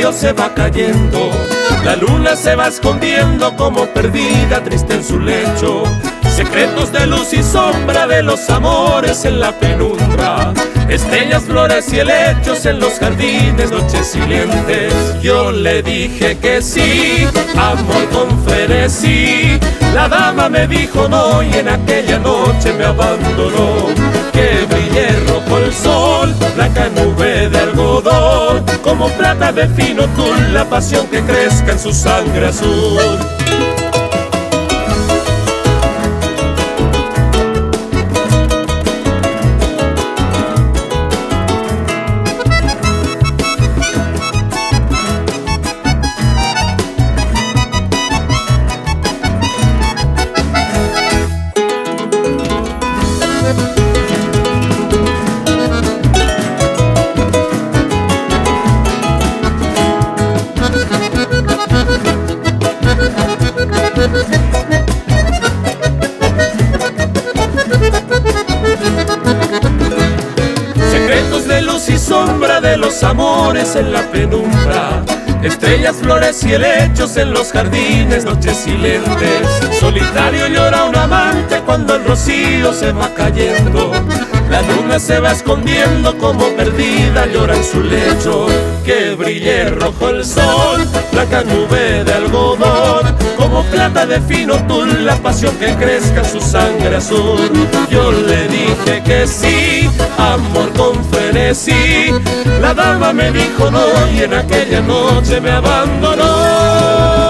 rocío se va cayendo, la luna se va escondiendo como perdida, triste en su lecho. Secretos de luz y sombra de los amores en la penumbra, estrellas, flores y helechos en los jardines, noches silentes. Yo le dije que sí, amor con frenesí. La dama me dijo no y en aquella noche me abandonó. Que brille rojo el sol, blanca nube de algodón, como plata de fino tul, la pasión que crezca en su sangre azul. Secretos de luz y sombra de los amores en la penumbra, estrellas, flores y helechos en los jardines, noches silentes. Solitario llora un amante cuando el rocío se va cayendo, la luna se va escondiendo como perdida, llora en su lecho. Que brille rojo el sol, blanca nube de algodón, como plata de fino tul, la pasión que crezca en su sangre azul. Yo le dije que sí, amor con frenesí. La dama me dijo no y en aquella noche me abandonó.